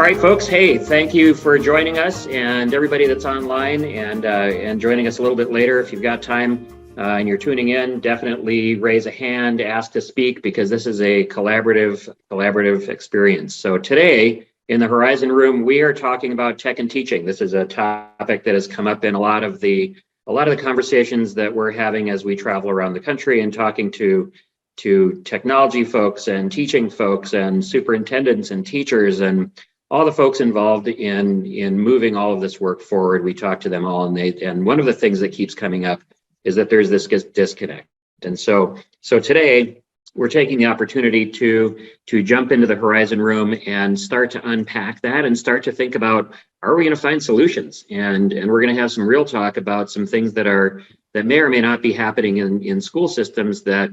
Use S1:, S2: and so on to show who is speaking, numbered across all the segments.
S1: right, folks. Hey, thank you for joining us, and everybody that's online and joining us a little bit later. If you've got time and you're tuning in, definitely raise a hand, ask to speak, because this is a collaborative experience. So today in the Horizon Room, we are talking about tech and teaching. This is a topic that has come up in a lot of the conversations that we're having as we travel around the country and talking to technology folks and teaching folks and superintendents and teachers and all the folks involved in moving all of this work forward. We talk to them all, and one of the things that keeps coming up is that there's this disconnect. And so today we're taking the opportunity to jump into the Horizon Room and start to unpack that and start to think about, are we going to find solutions? And we're going to have some real talk about some things that may or may not be happening in school systems that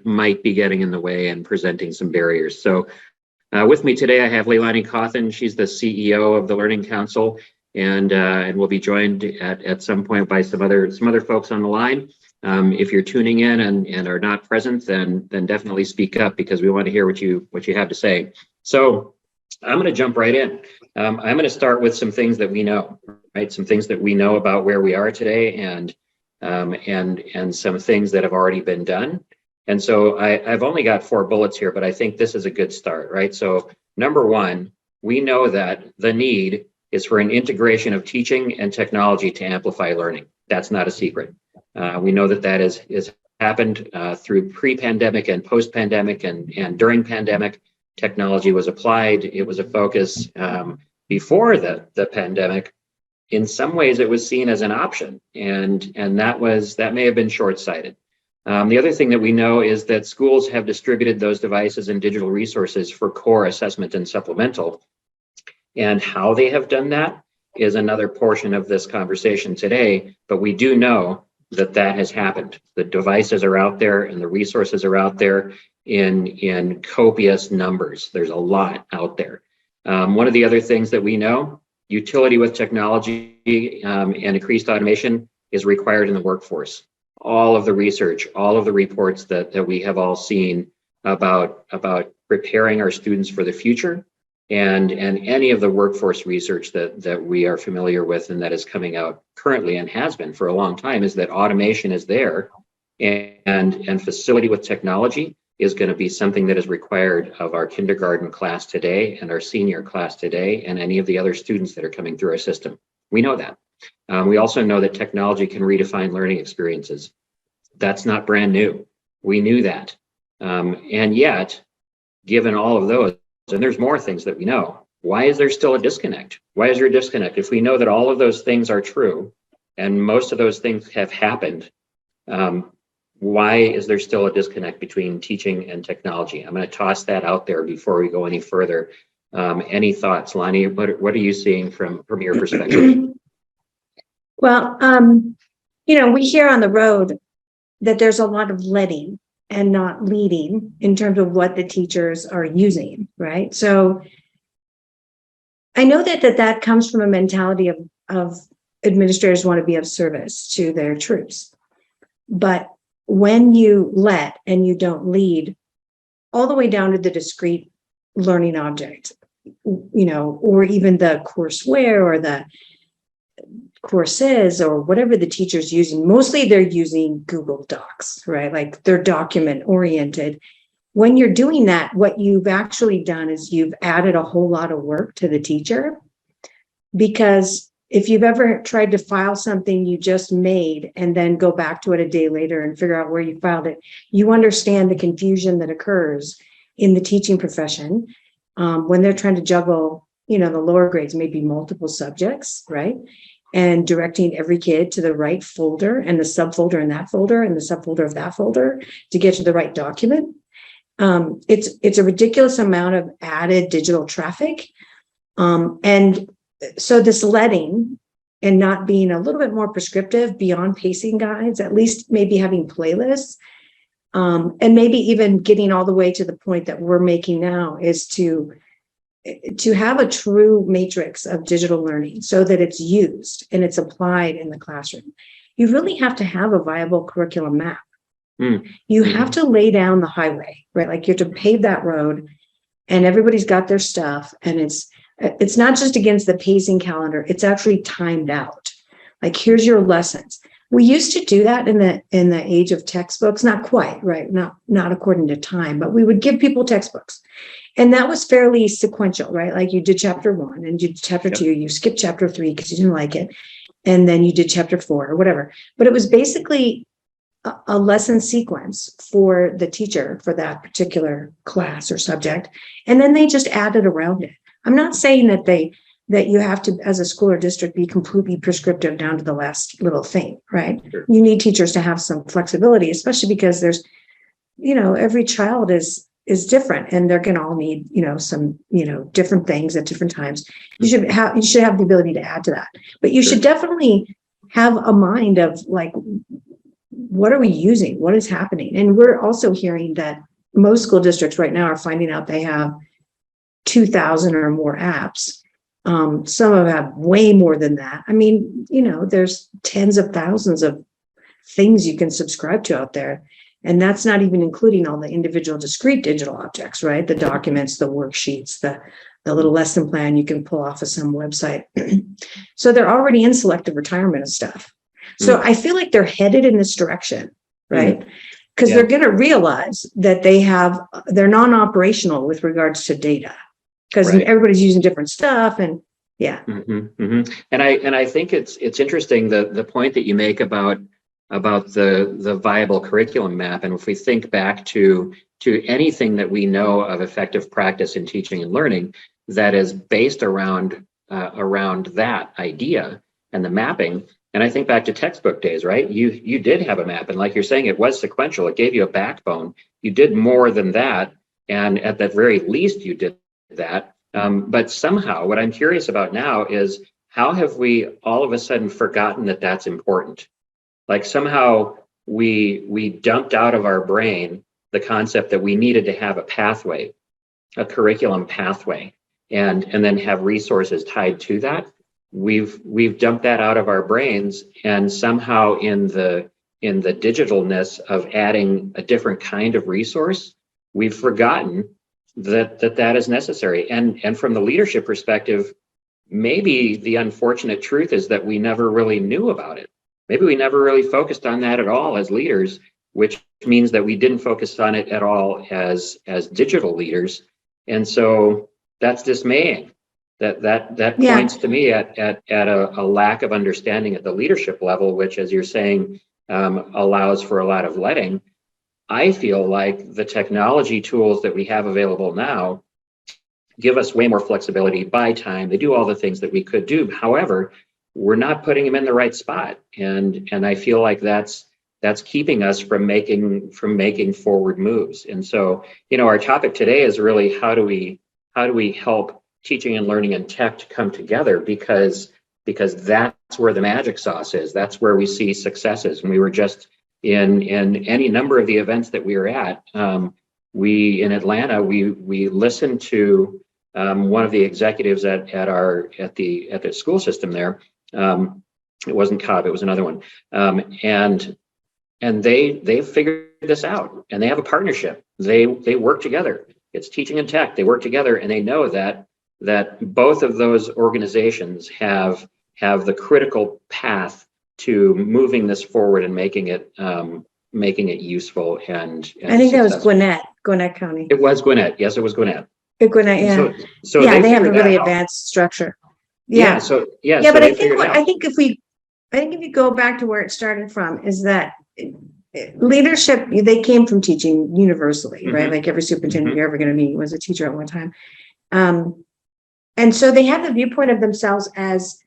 S1: might be getting in the way and presenting some barriers. So with me today, I have Leilani Cawthon. She's the CEO of the Learning Council, and we'll be joined at some point by some other folks on the line. If you're tuning in and are not present, then definitely speak up, because we want to hear what you have to say. So I'm going to jump right in. I'm going to start with some things that we know, right? Some things that we know about where we are today, and some things that have already been done. And so I've only got 4 bullets here, but I think this is a good start, right? So number one, we know that the need is for an integration of teaching and technology to amplify learning. That's not a secret. We know that is happened through pre-pandemic and post-pandemic and during pandemic. Technology was applied. It was a focus before the pandemic. In some ways, it was seen as an option, and that may have been short-sighted. The other thing that we know is that schools have distributed those devices and digital resources for core assessment and supplemental. And how they have done that is another portion of this conversation today, but we do know that has happened. The devices are out there and the resources are out there in copious numbers. There's a lot out there. One of the other things that we know, utility with technology and increased automation is required in the workforce. All of the research, all of the reports that we have all seen about preparing our students for the future, and any of the workforce research that we are familiar with and that is coming out currently and has been for a long time, is that automation is there, and facility with technology is going to be something that is required of our kindergarten class today and our senior class today and any of the other students that are coming through our system. We know that. We also know that technology can redefine learning experiences. That's not brand new. We knew that. And yet, given all of those, and there's more things that we know, why is there still a disconnect? Why is there a disconnect? If we know that all of those things are true and most of those things have happened, why is there still a disconnect between teaching and technology? I'm going to toss that out there before we go any further. Any thoughts, Lonnie? What are you seeing from your perspective?
S2: Well, we hear on the road that there's a lot of letting and not leading in terms of what the teachers are using, right? So I know that comes from a mentality of administrators want to be of service to their troops. But when you let and you don't lead, all the way down to the discrete learning object, or even the courseware or the courses or whatever the teacher's using. Mostly they're using Google Docs, right? Like they're document oriented. When you're doing that, what you've actually done is you've added a whole lot of work to the teacher, because if you've ever tried to file something you just made and then go back to it a day later and figure out where you filed it, you understand the confusion that occurs in the teaching profession when they're trying to juggle, the lower grades, maybe multiple subjects, right? And directing every kid to the right folder and the subfolder in that folder and the subfolder of that folder to get to the right document. It's a ridiculous amount of added digital traffic. And so this letting and not being a little bit more prescriptive beyond pacing guides, at least maybe having playlists, and maybe even getting all the way to the point that we're making now is to have a true matrix of digital learning so that it's used and it's applied in the classroom. You really have to have a viable curriculum map. You have to lay down the highway, right? Like you have to pave that road and everybody's got their stuff and it's It's not just against the pacing calendar, it's actually timed out. Like, here's your lessons. We used to do that in the age of textbooks, not quite, right? Not according to time, but we would give people textbooks. And that was fairly sequential, right? Like, you did chapter 1 and you did chapter 2, you skipped chapter 3 because you didn't like it. And then you did chapter 4 or whatever. But it was basically a lesson sequence for the teacher for that particular class or subject. And then they just added around it. I'm not saying that you have to, as a school or district, be completely prescriptive down to the last little thing, right?
S1: Sure.
S2: You need teachers to have some flexibility, especially because there's, every child is different, and they're going to all need, some, different things at different times. You should have the ability to add to that, but you should definitely have a mind of like, what are we using? What is happening? And we're also hearing that most school districts right now are finding out they have 2,000 or more apps. Some of them have way more than that. I mean, there's tens of thousands of things you can subscribe to out there. And that's not even including all the individual discrete digital objects, right? The documents, the worksheets, the little lesson plan you can pull off of some website. So they're already in selective retirement of stuff. So I feel like they're headed in this direction, right? Because they're going to realize that they're non-operational with regards to data, because everybody's using different stuff. And
S1: And I think it's interesting the point that you make about the viable curriculum map. And if we think back to anything that we know of effective practice in teaching and learning that is based around that idea and the mapping. And I think back to textbook days, right? You did have a map, and like you're saying, it was sequential. It gave you a backbone. You did more than that, and at the very least, you did that. But somehow, what I'm curious about now is, how have we all of a sudden forgotten that that's important? Like, somehow we dumped out of our brain the concept that we needed to have a pathway, a curriculum pathway, and then have resources tied to that. We've dumped that out of our brains, and somehow in the digitalness of adding a different kind of resource, we've forgotten that is necessary. And from the leadership perspective, maybe the unfortunate truth is that we never really knew about it. Maybe we never really focused on that at all as leaders, which means that we didn't focus on it at all as digital leaders. And so that's dismaying. That points to me at a lack of understanding at the leadership level, which, as you're saying, allows for a lot of letting. I feel like the technology tools that we have available now give us way more flexibility, buy time. They do all the things that we could do. However, we're not putting them in the right spot, and I feel like that's keeping us from making forward moves. And so, our topic today is really how do we help teaching and learning and tech to come together, because that's where the magic sauce is. That's where we see successes. And we were just in any number of the events that we were at. We in Atlanta, we listened to one of the executives at the school system there. It wasn't Cobb, it was another one. And they figured this out, and they have a partnership. They work together. It's teaching and tech. They work together, and they know that both of those organizations have the critical path to moving this forward and making it useful and
S2: I think
S1: successful.
S2: That was Gwinnett County.
S1: It was Gwinnett. Yes, it was Gwinnett.
S2: Gwinnett, yeah.
S1: So
S2: they have a really advanced structure. Yeah. But I think if you go back to where it started from, is that leadership, they came from teaching universally, right? Like, every superintendent you're ever going to meet was a teacher at one time. And so they have the viewpoint of themselves as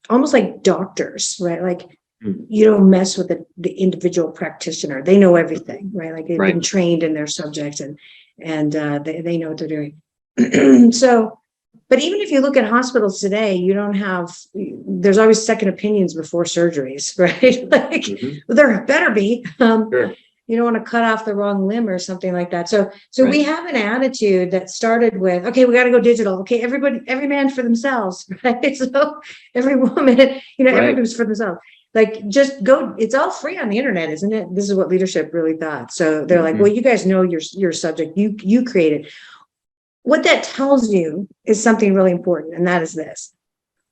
S2: almost like doctors, right? Like, you don't mess with the individual practitioner. They know everything, right? Like, they've been trained in their subject, and they know what they're doing. So, but even if you look at hospitals today, there's always second opinions before surgeries, right? Like, there better be.
S1: Sure.
S2: You don't want to cut off the wrong limb or something like that. So we have an attitude that started with, okay, we got to go digital. Okay, every man for themselves, right? So every woman, everybody's for themselves. Like, just go. It's all free on the internet, isn't it? This is what leadership really thought. So they're like, well, you guys know your subject. You create it. what that tells you is something really important, and that is this.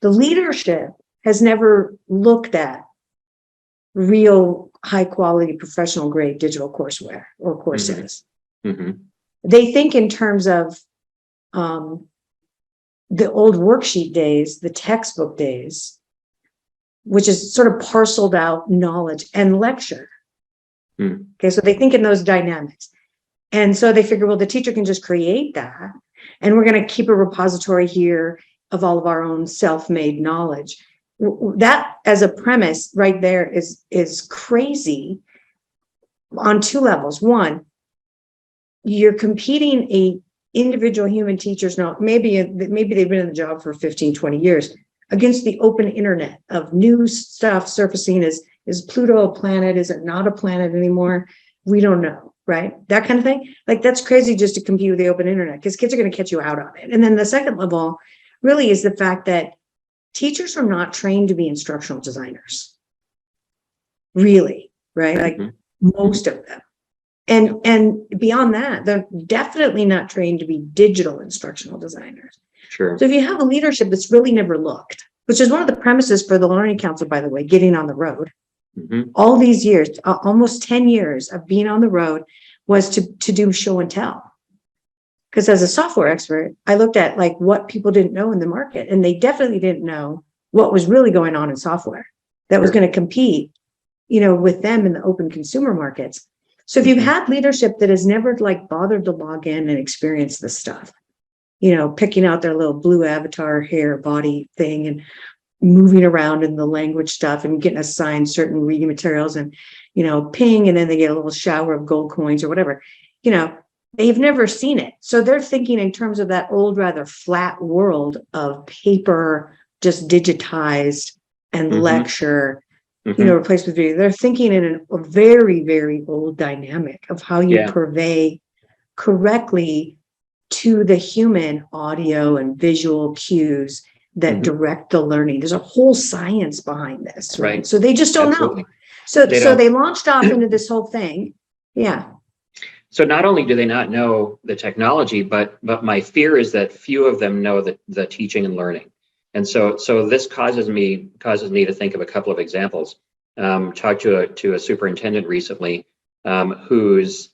S2: The leadership has never looked at real high quality professional grade digital courseware or courses.
S1: Mm-hmm.
S2: They think in terms of the old worksheet days, the textbook days, which is sort of parceled out knowledge and lecture. Okay, so they think in those dynamics. And so they figure, well, the teacher can just create that, and we're going to keep a repository here of all of our own self-made knowledge. That as a premise right there is crazy on two levels. One, you're competing a individual human teachers, now maybe they've been in the job for 15, 20 years, against the open internet of new stuff surfacing. Is Pluto a planet? Is it not a planet anymore? We don't know, right? That kind of thing. Like, that's crazy just to compete with the open internet, because kids are going to catch you out on it. And then the second level really is the fact that teachers are not trained to be instructional designers. Really, right? Like most of them. And beyond that, they're definitely not trained to be digital instructional designers.
S1: Sure.
S2: So if you have a leadership that's really never looked, which is one of the premises for the Learning Council, by the way, getting on the road, all these years, almost 10 years of being on the road, was to do show and tell. Because as a software expert, I looked at like what people didn't know in the market, and they definitely didn't know what was really going on in software that was going to compete, with them in the open consumer markets. So if you've had leadership that has never like bothered to log in and experience this stuff, picking out their little blue avatar hair body thing and moving around in the language stuff and getting assigned certain reading materials and, ping, and then they get a little shower of gold coins or whatever, they've never seen it. So they're thinking in terms of that old, rather flat world of paper, just digitized and lecture, replaced with video. They're thinking in a very, very old dynamic of how you purvey correctly to the human audio and visual cues that direct the learning. There's a whole science behind this, right? So they just don't know. So they launched off into this whole thing. Yeah.
S1: So not only do they not know the technology, but my fear is that few of them know the teaching and learning. And so this causes me to think of a couple of examples. Talked to a superintendent recently, whose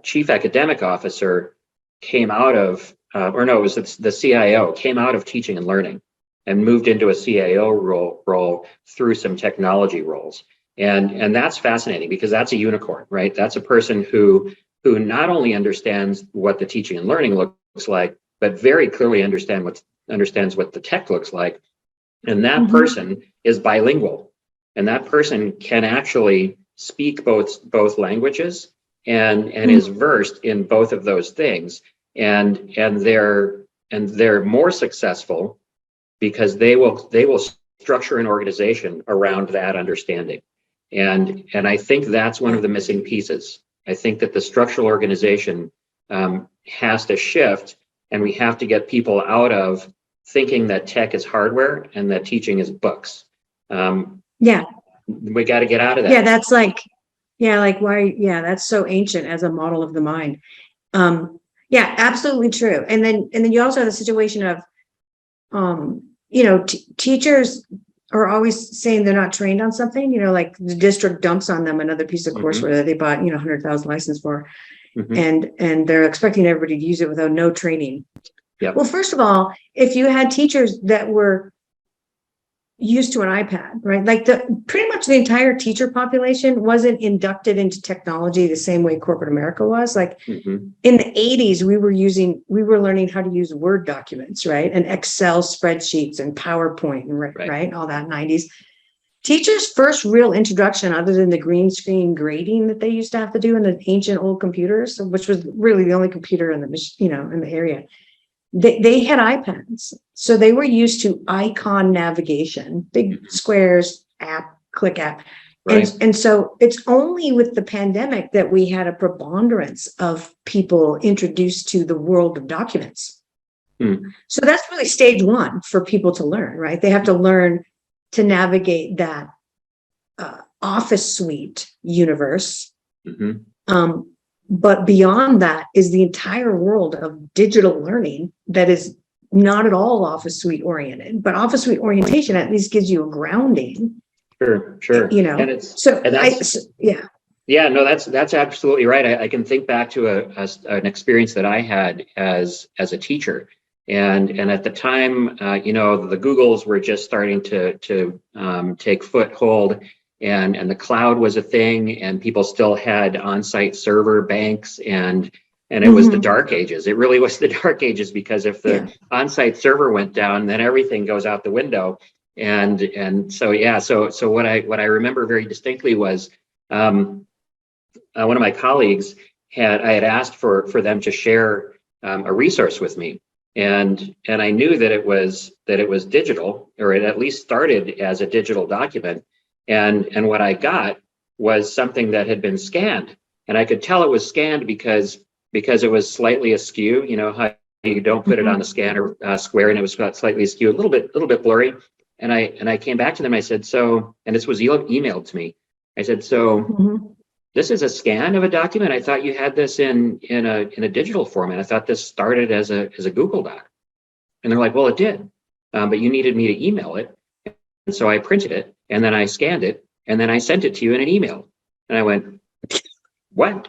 S1: chief academic officer came out of, it was the CIO, came out of teaching and learning and moved into a CIO role through some technology roles. And that's fascinating, because that's a unicorn, right? That's a person who not only understands what the teaching and learning looks like, but very clearly understands what the tech looks like. And that person is bilingual, and that person can actually speak both languages and is versed in both of those things. And they're more successful because they will structure an organization around that understanding. And I think that's one of the missing pieces. I think that the structural organization has to shift, and we have to get people out of thinking that tech is hardware and that teaching is books. We got to get out of that.
S2: Yeah, that's that's so ancient as a model of the mind. Yeah, absolutely true. And then you also have the situation of, teachers are always saying they're not trained on something, like the district dumps on them another piece of courseware that they bought, 100,000 license for, and they're expecting everybody to use it without no training.
S1: Yep.
S2: Well, first of all, if you had teachers that were used to an iPad, right? Like pretty much the entire teacher population wasn't inducted into technology the same way corporate America was. Like in the 80s, we were learning how to use Word documents, right? And Excel spreadsheets and PowerPoint, right? All that 90s. Teachers' first real introduction, other than the green screen grading that they used to have to do in the ancient old computers, which was really the only computer in the, in the area. They had iPads, so they were used to icon navigation, big squares, click app. Right. And so it's only with the pandemic that we had a preponderance of people introduced to the world of documents. So that's really stage one for people to learn, right? They have to learn to navigate that office suite universe. But beyond that is the entire world of digital learning that is not at all Office Suite oriented, but Office Suite orientation at least gives you a grounding.
S1: Sure.
S2: You know,
S1: And it's,
S2: so
S1: and that's,
S2: yeah.
S1: yeah, no, that's absolutely right. I can think back to an experience that I had as a teacher, and at the time, the Googles were just starting to take foothold, and the cloud was a thing, and people still had on-site server banks, and it was the dark ages. It really was the dark ages, because if the on-site server went down, then everything goes out the window. And so yeah, so what I remember very distinctly was. One of my colleagues I had asked for them to share a resource with me, and I knew that it was digital, or it at least started as a digital document, and what I got was something that had been scanned, and I could tell it was scanned because it was slightly askew. You know how you don't put it on a scanner square, and it was slightly askew, a little bit blurry, and I came back to them. I said, so, and this was emailed to me. I said, so. This is a scan of a document. I thought you had this in a digital format. I thought this started as a Google Doc. And they're like, well, it did, but you needed me to email it. And so I printed it, and then I scanned it, and then I sent it to you in an email. And I went, what?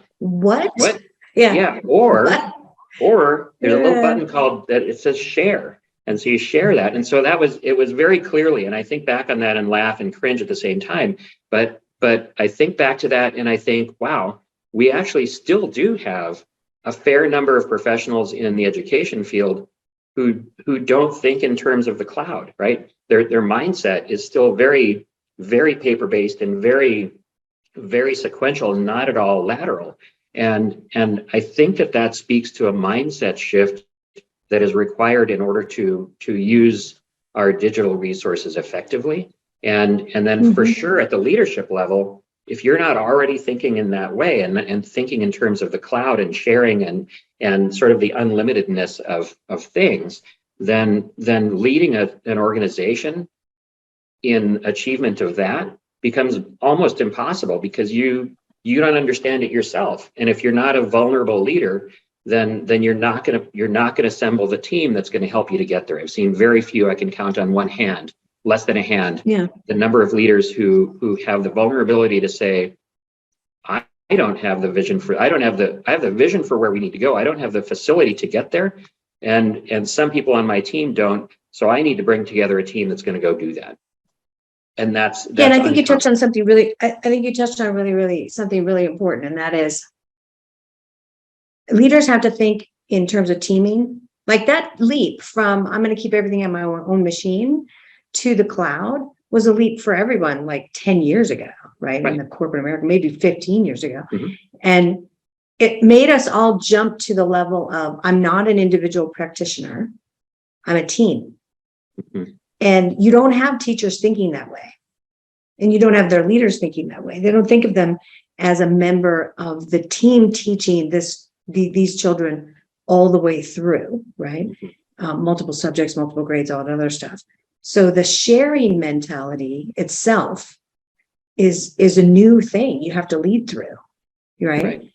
S1: Yeah. Or there's a little button called that. It says share. And so you share that. And so it was very clearly, and I think back on that and laugh and cringe at the same time. But I think back to that and I think, wow, we actually still do have a fair number of professionals in the education field who don't think in terms of the cloud, right? Their mindset is still very, very paper-based and very, very sequential, not at all lateral. And I think that speaks to a mindset shift that is required in order to use our digital resources effectively. And then for sure at the leadership level, if you're not already thinking in that way and thinking in terms of the cloud and sharing and sort of the unlimitedness of things, then leading an organization in achievement of that becomes almost impossible, because you don't understand it yourself. And if you're not a vulnerable leader, then you're not gonna assemble the team that's going to help you to get there. I've seen very few, I can count on one hand, less than a hand, the number of leaders who have the vulnerability to say, I don't have the vision for, I have the vision for where we need to go. I don't have the facility to get there. And some people on my team don't. So I need to bring together a team that's going to go do that. And that's
S2: and I think you touched on something really, I think you touched on really something really important. And that is leaders have to think in terms of teaming. Like that leap from, I'm going to keep everything on my own machine, to the cloud was a leap for everyone like 10 years ago, right? In the corporate America, maybe 15 years ago. And it made us all jump to the level of, I'm not an individual practitioner, I'm a team. And you don't have teachers thinking that way. And you don't have their leaders thinking that way. They don't think of them as a member of the team teaching these children all the way through, right? Multiple subjects, multiple grades, all that other stuff. So the sharing mentality itself is a new thing you have to lead through, right?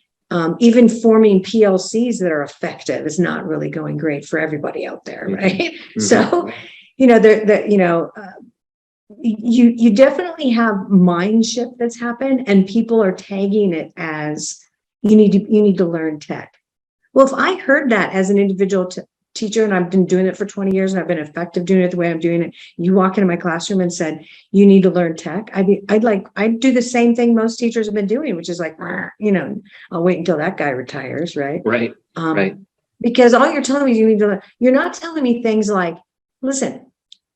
S2: Even forming PLCs that are effective is not really going great for everybody out there, right? So, you definitely have mind shift that's happened, and people are tagging it as you need to learn tech. Well, if I heard that as an individual teacher, and I've been doing it for 20 years, and I've been effective doing it the way I'm doing it. You walk into my classroom and said, you need to learn tech. I'd do the same thing most teachers have been doing, which is like, I'll wait until that guy retires. Right. Because all you're telling me is you need to learn. You're not telling me things like, listen,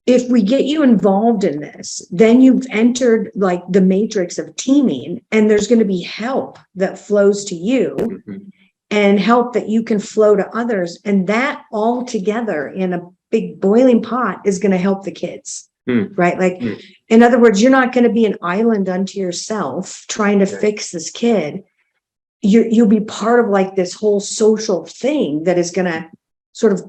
S2: if we get you involved in this, then you've entered like the matrix of teaming, and there's going to be help that flows to you. And help that you can flow to others. And that all together in a big boiling pot is going to help the kids, right? Like, in other words, you're not going to be an island unto yourself trying to fix this kid. You'll be part of like this whole social thing that is going to sort of,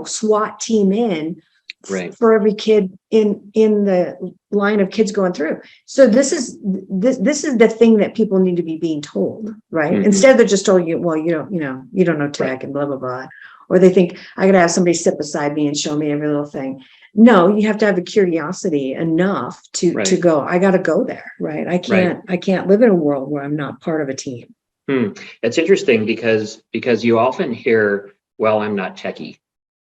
S2: SWAT team in
S1: Right.
S2: for every kid in the line of kids going through. So this is the thing that people need to be being told, right?
S1: Mhm.
S2: Instead they're just told you, well, you don't know tech
S1: Right.
S2: and blah blah blah, or they think I gotta have somebody sit beside me and show me every little thing. No, you have to have a curiosity enough to
S1: Right.
S2: go, I gotta go there, right? I
S1: Right.
S2: can't live in a world where I'm not part of a team.
S1: It's interesting because you often hear, well, I'm not techie.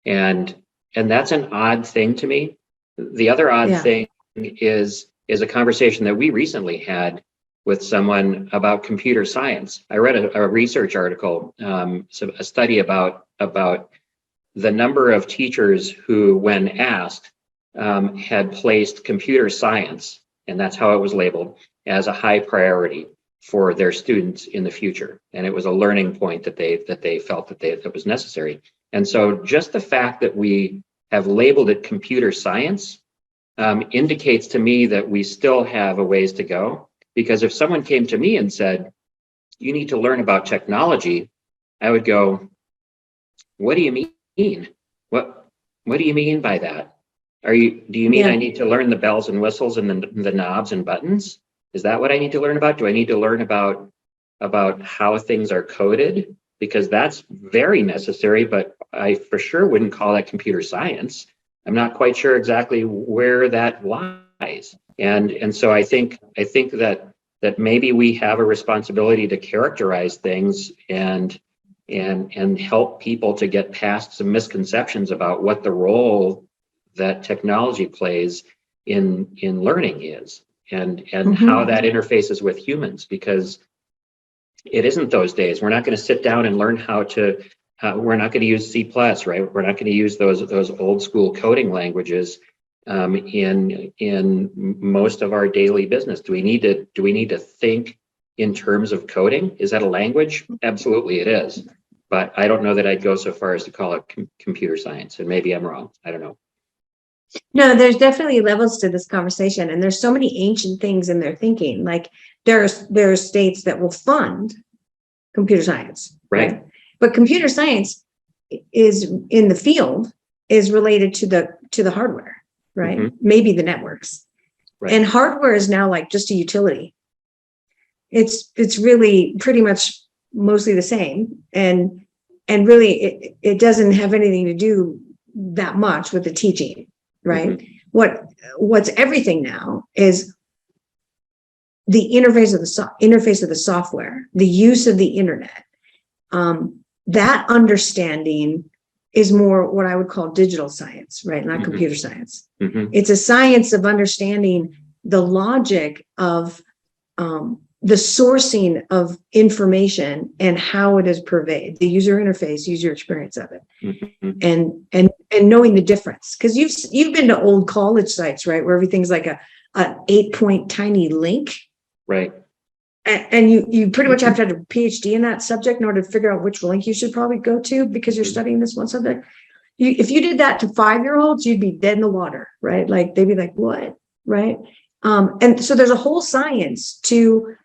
S1: And that's an odd thing to me. The other odd
S2: Yeah.
S1: thing is a conversation that we recently had with someone about computer science. I read a research article, a study about the number of teachers who, when asked, had placed computer science, and that's how it was labeled, as a high priority for their students in the future. And it was a learning point that they felt that was necessary. And so just the fact that we have labeled it computer science indicates to me that we still have a ways to go. Because if someone came to me and said, you need to learn about technology, I would go, what do you mean? What do you mean by that? Do you mean
S2: Yeah.
S1: I need to learn the bells and whistles and the knobs and buttons? Is that what I need to learn about? Do I need to learn about how things are coded? Because that's very necessary, but I for sure wouldn't call that computer science. I'm not quite sure exactly where that lies. And so I think that maybe we have a responsibility to characterize things and help people to get past some misconceptions about what the role that technology plays in learning is, and how that interfaces with humans, because it isn't those days. We're not going to sit down and learn how to we're not going to use C++, right? We're not going to use those old school coding languages in most of our daily business. Do we need to think in terms of coding? Is that a language? Absolutely it is. But I don't know that I'd go so far as to call it computer science, and maybe I'm wrong. I don't know.
S2: No, there's definitely levels to this conversation, and there's so many ancient things in their thinking. Like there are states that will fund computer science, right? But computer science is in the field is related to the hardware, right?
S1: Mhm.
S2: Maybe the networks.
S1: Right.
S2: And hardware is now like just a utility. It's really pretty much mostly the same, and really it doesn't have anything to do that much with the teaching, right?
S1: Mhm.
S2: What's everything now is the interface of the software, the use of the internet. That understanding is more what I would call digital science, right? Not
S1: Mhm.
S2: computer science.
S1: Mhm.
S2: It's a science of understanding the logic of the sourcing of information and how it is purveyed, the user interface, user experience of it,
S1: Mhm.
S2: and knowing the difference. Because you've been to old college sites, right, where everything's like a 8-point tiny link,
S1: Right.
S2: and you pretty much have to have a PhD in that subject in order to figure out which link you should probably go to because you're studying this one subject. If you did that to 5-year-olds, you'd be dead in the water, right? Like they'd be like, what, right? And so there's a whole science to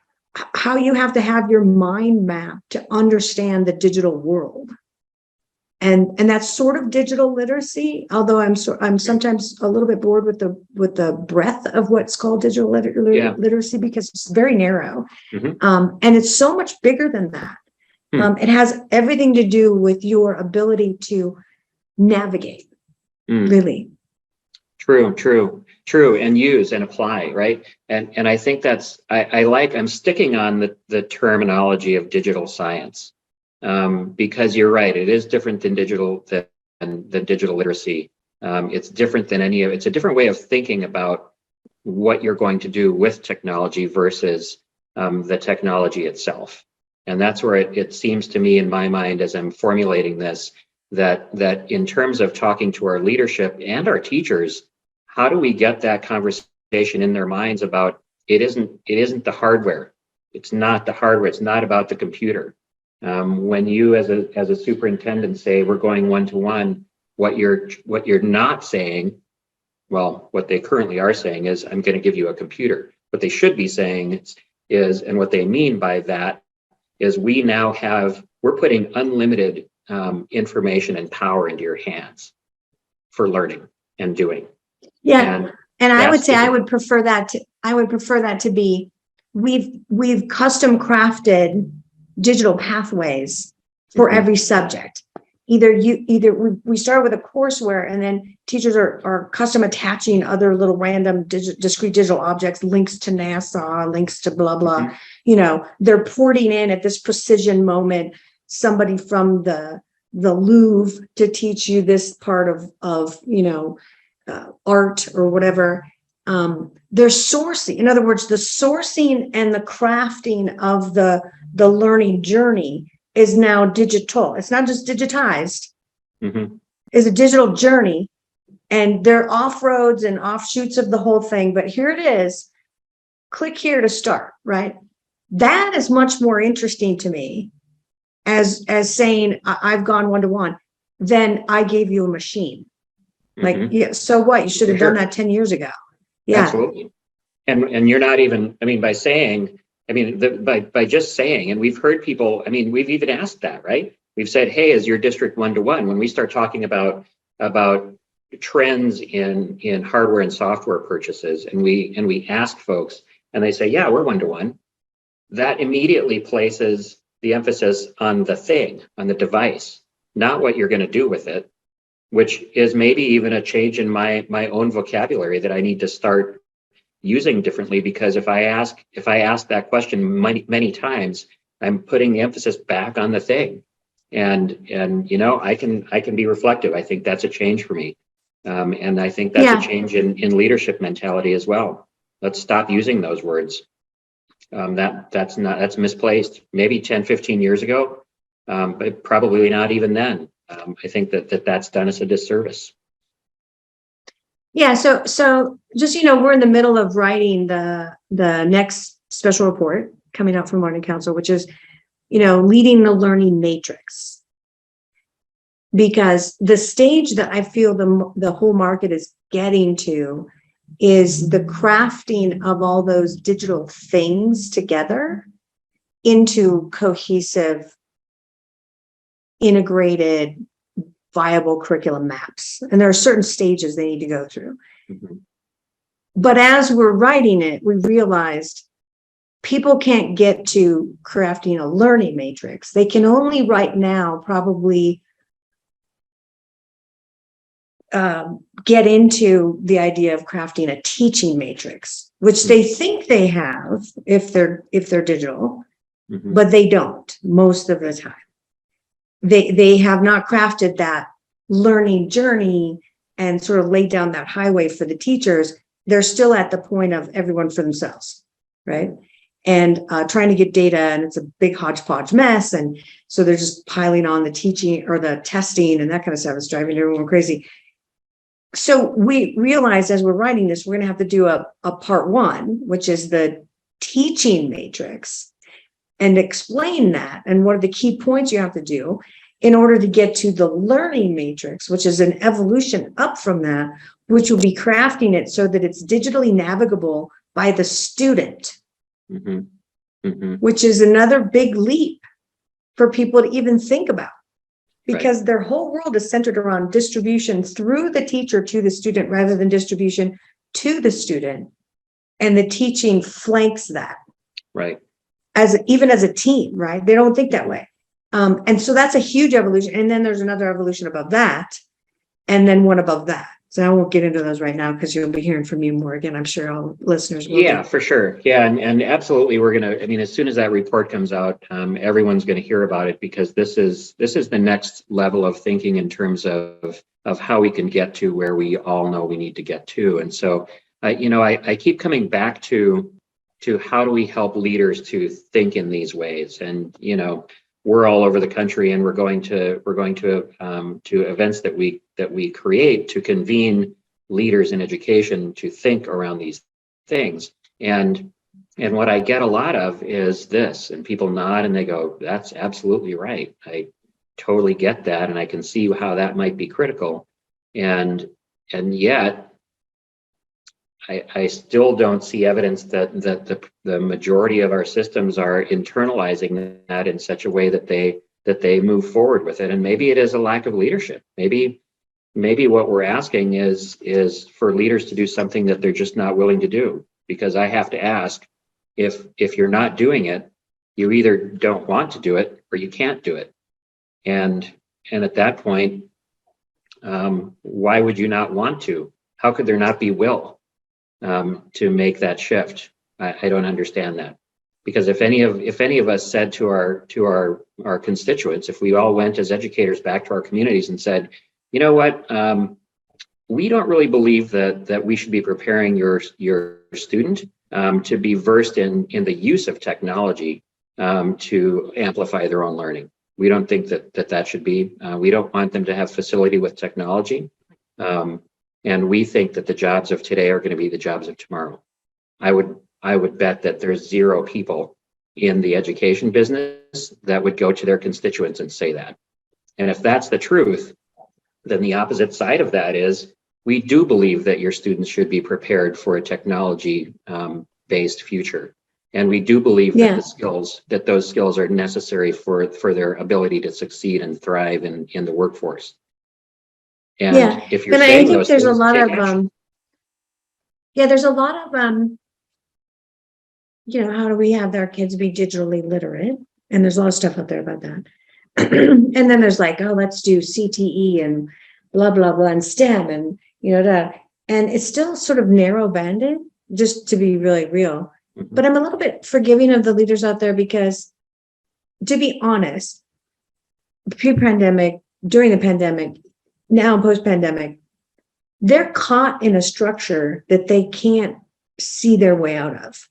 S2: how you have to have your mind mapped to understand the digital world. And that's sort of digital literacy, although I'm sometimes a little bit bored with the breadth of what's called digital literacy, because it's very narrow.
S1: Mhm.
S2: And it's so much bigger than that. It has everything to do with your ability to navigate, really.
S1: True, and use and apply, right? And I think that's I'm sticking on the terminology of digital science, because you're right, it is different than digital literacy. It's different than it's a different way of thinking about what you're going to do with technology versus the technology itself. And that's where it seems to me in my mind as I'm formulating this, that in terms of talking to our leadership and our teachers, how do we get that conversation in their minds about it isn't the hardware. It's not the hardware. It's not about the computer. When you as a superintendent say we're going one-to-one, what you're not saying, well, what they currently are saying is I'm going to give you a computer. What they should be saying is, and what they mean by that is we're putting unlimited information and power into your hands for learning. and doing.
S2: Yeah. And I would
S1: that's
S2: say
S1: the-
S2: I would prefer that to be, we've custom crafted digital pathways for
S1: Mhm.
S2: every subject. Either we start with a courseware, and then teachers are custom attaching other little random discrete digital objects, links to NASA, links to blah, blah. They're porting in at this precision moment, somebody from the Louvre to teach you this part of art or whatever. They're sourcing. In other words, the sourcing and the crafting of the learning journey is now digital. It's not just digitized.
S1: Mhm.
S2: It's a digital journey, and they're off-roads and offshoots of the whole thing. But here it is. Click here to start, right? That is much more interesting to me as saying I've gone one-to-one, then I gave you a machine. Like,
S1: Mhm.
S2: yeah, so what? You should have
S1: Sure.
S2: done that 10 years ago. Yeah.
S1: Absolutely. And you're not even, by saying, by just saying, and we've heard people, we've even asked that, right? We've said, hey, is your district one-to-one? When we start talking about trends in hardware and software purchases, and we ask folks and they say, yeah, we're one-to-one, that immediately places the emphasis on the thing, on the device, not what you're going to do with it, which is maybe even a change in my own vocabulary that I need to start using differently. Because if I ask that question many times, I'm putting the emphasis back on the thing, and I can be reflective. I think that's a change for me, and I think that's a change in leadership mentality as well. Let's stop using those words. That's misplaced. Maybe 10, 15 years ago, but probably not even then. I think that's done us a disservice.
S2: Yeah. So just, we're in the middle of writing the next special report coming out from Learning Council, which is, leading the learning matrix. Because the stage that I feel the whole market is getting to is the crafting of all those digital things together into cohesive, integrated, viable curriculum maps. And there are certain stages they need to go through.
S1: Mhm.
S2: But as we're writing it, we realized people can't get to crafting a learning matrix. They can only right now probably get into the idea of crafting a teaching matrix, which they think they have if they're digital,
S1: Mhm.
S2: but they don't most of the time. They have not crafted that learning journey and sort of laid down that highway for the teachers. They're still at the point of everyone for themselves, right? And trying to get data, and it's a big hodgepodge mess. And so they're just piling on the teaching or the testing and that kind of stuff. It's driving everyone crazy. So we realized as we're writing this, we're going to have to do a part one, which is the teaching matrix, and explain that and what are the key points you have to do in order to get to the learning matrix, which is an evolution up from that, which will be crafting it so that it's digitally navigable by the student,
S1: Mhm. Mhm.
S2: which is another big leap for people to even think about, because their whole world is centered around distribution through the teacher to the student rather than distribution to the student. And the teaching flanks that.
S1: Right.
S2: Even as a team, right? They don't think that way. And so that's a huge evolution. And then there's another evolution above that, and then one above that. So I won't get into those right now because you'll be hearing from you more again. I'm sure all listeners will.
S1: Yeah, for sure. Yeah, and absolutely, we're gonna. As soon as that report comes out, everyone's going to hear about it, because this is the next level of thinking in terms of how we can get to where we all know we need to get to. And so, I keep coming back to how do we help leaders to think in these ways. And we're all over the country, and we're going to events that we create to convene leaders in education to think around these things. And what I get a lot of is this, and people nod and they go, that's absolutely right. I totally get that, and I can see how that might be critical. And yet I still don't see evidence that the majority of our systems are internalizing that in such a way that they move forward with it. And maybe it is a lack of leadership. Maybe maybe what we're asking is for leaders to do something that they're just not willing to do. Because I have to ask, if you're not doing it, you either don't want to do it or you can't do it. And at that point, why would you not want to? How could there not be will to make that shift? I don't understand that. Because if any of us said to our constituents, if we all went as educators back to our communities and said, you know what, we don't really believe that we should be preparing your student to be versed in the use of technology to amplify their own learning. We don't think that should be. We don't want them to have facility with technology, and we think that the jobs of today are going to be the jobs of tomorrow. I would bet that there's zero people in the education business that would go to their constituents and say that. And if that's the truth, then the opposite side of that is we do believe that your students should be prepared for a technology based future. And we do believe that those skills are necessary for their ability to succeed and thrive in the workforce. And if you're saying those
S2: there's
S1: things,
S2: a lot
S1: take
S2: of
S1: action.
S2: there's a lot of how do we have our kids be digitally literate? And there's a lot of stuff out there about that. And then there's like, oh, let's do CTE and blah blah blah and STEM and that. And it's still sort of narrow banded, just to be really real.
S1: Mhm.
S2: But I'm a little bit forgiving of the leaders out there because, to be honest, pre-pandemic, during the pandemic, now post-pandemic, they're caught in a structure that they can't see their way out of.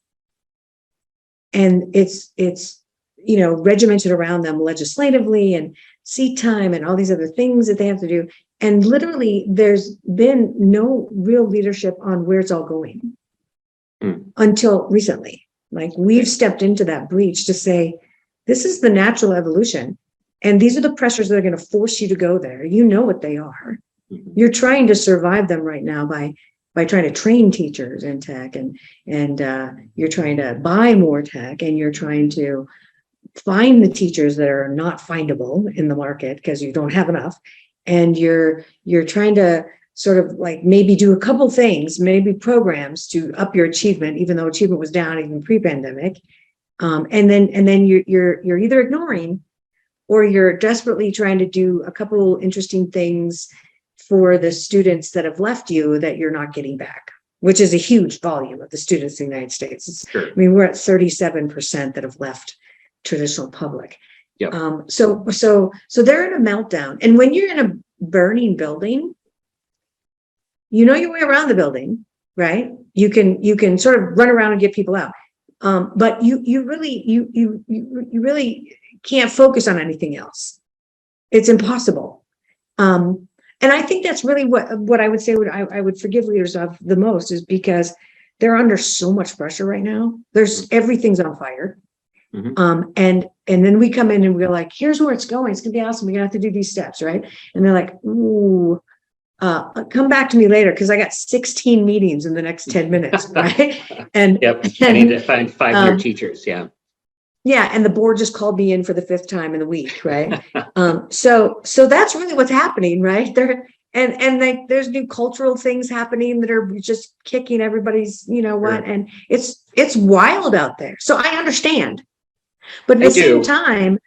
S2: And it's regimented around them legislatively and seat time and all these other things that they have to do. And literally, there's been no real leadership on where it's all going until recently. Like, we've stepped into that breach to say, this is the natural evolution. And these are the pressures that are going to force you to go there. You know what they are.
S1: Mhm.
S2: You're trying to survive them right now by trying to train teachers in tech, and you're trying to buy more tech, and you're trying to find the teachers that are not findable in the market because you don't have enough. And you're trying to sort of like maybe do a couple things, maybe programs to up your achievement, even though achievement was down even pre-pandemic. And then you're either ignoring or you're desperately trying to do a couple interesting things for the students that have left you that you're not getting back, which is a huge volume of the students in the United States.
S1: Sure.
S2: I mean, we're at 37% that have left traditional public.
S1: Yep.
S2: So they're in a meltdown. And when you're in a burning building, you know your way around the building, right? You can sort of run around and get people out. But you really can't focus on anything else. It's impossible. And I think that's really what I would say I would forgive leaders of the most, is because they're under so much pressure right now. Everything's on fire. Mm-hmm. And then we come in and we're like, here's where it's going. It's gonna be awesome. We're gonna have to do these steps, right? And they're like, ooh, come back to me later because I got 16 meetings in the next 10 minutes, right? And
S1: I need to find 5 new teachers. Yeah.
S2: Yeah, and the board just called me in for the 5th time in the week, right? So that's really what's happening, right? There's new cultural things happening that are just kicking everybody's, and it's wild out there. So I understand, but at the same time,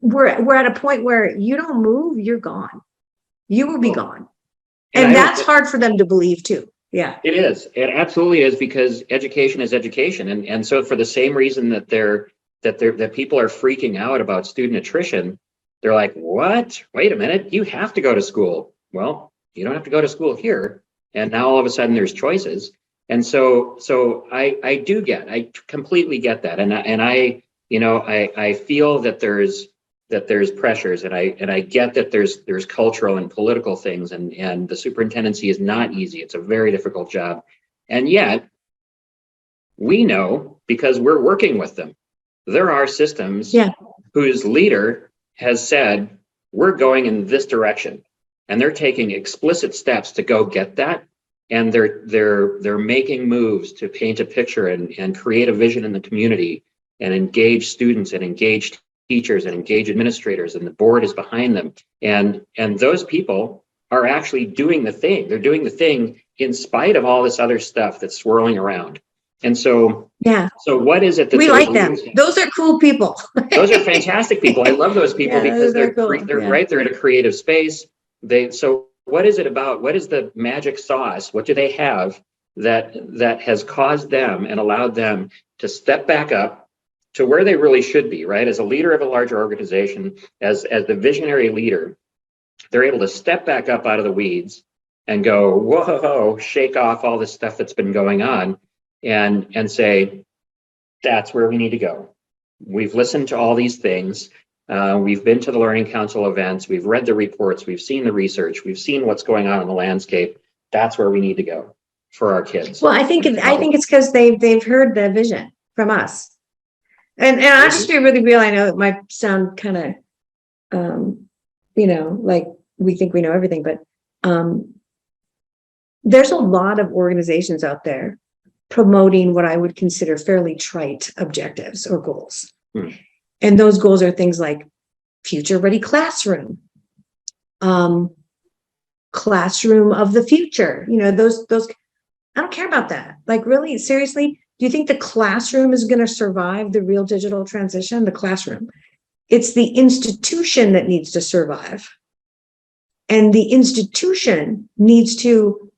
S2: we're at a point where you don't move, you're gone. You will be gone, and that's hard for them to believe too. Yeah,
S1: it is. It absolutely is, because education is education, and so for the same reason that people are freaking out about student attrition, they're like, what? Wait a minute, you have to go to school. Well, you don't have to go to school here. And now all of a sudden there's choices. And so I completely get that. And I feel that there's pressures, and I get that there's cultural and political things, and the superintendency is not easy. It's a very difficult job. And yet we know, because we're working with them, there are systems whose leader has said, we're going in this direction, and they're taking explicit steps to go get that. And they're making moves to paint a picture and create a vision in the community and engage students and engage teachers and engage administrators, and the board is behind them. And those people are actually doing the thing. They're doing the thing in spite of all this other stuff that's swirling around. And so,
S2: Yeah,
S1: so what is it that
S2: we
S1: those
S2: like them.
S1: leaders-
S2: Those are cool people.
S1: Those are fantastic people. I love those people
S2: Yeah,
S1: because
S2: they're cool.
S1: they're
S2: Yeah.
S1: right there in a creative space. So what is it about? What is the magic sauce? What do they have that has caused them and allowed them to step back up to where they really should be, right? As a leader of a larger organization, as the visionary leader, they're able to step back up out of the weeds and go, whoa, shake off all this stuff that's been going on and say, that's where we need to go. We've listened to all these things. We've been to the Learning Council events. We've read the reports. We've seen the research. We've seen what's going on in the landscape. That's where we need to go for our kids.
S2: Well, I think it's because they've heard the vision from us. And I'll just be really real. I know it might sound kind of, like we think we know everything, but there's a lot of organizations out there promoting what I would consider fairly trite objectives or goals. And those goals are things like future ready classroom, classroom of the future, those, I don't care about that. Like, really, seriously, do you think the classroom is going to survive the real digital transition? The classroom. It's the institution that needs to survive. And the institution needs to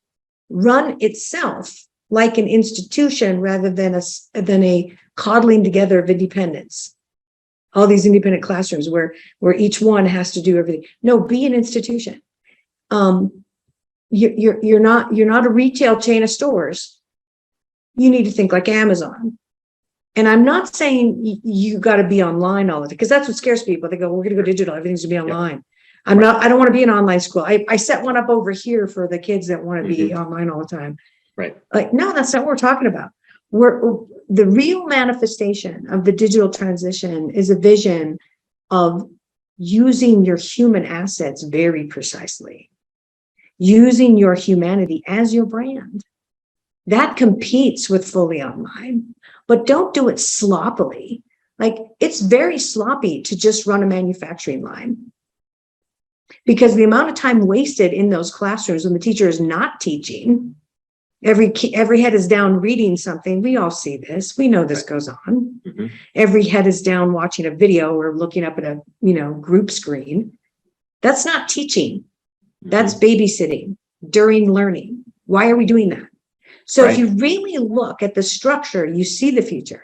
S2: run itself like an institution rather than a coddling together of independence. All these independent classrooms where each one has to do everything. No, be an institution. You're not a retail chain of stores. You need to think like Amazon. And I'm not saying you got to be online all the time, because that's what scares people. They go, we're going to go digital. Everything's going to be online. I don't want to be an online school. I set one up over here for the kids that want to be online all the time.
S1: Right.
S2: Like, no, that's not what we're talking about. The real manifestation of the digital transition is a vision of using your human assets very precisely, using your humanity as your brand. That competes with fully online, but don't do it sloppily. Like, it's very sloppy to just run a manufacturing line, because the amount of time wasted in those classrooms when the teacher is not teaching, every head is down reading something. We all see this. We know this goes on. Every head is down watching a video or looking up at a group screen. That's not teaching. That's babysitting during learning. Why are we doing that? So if you really look at the structure, you see the future.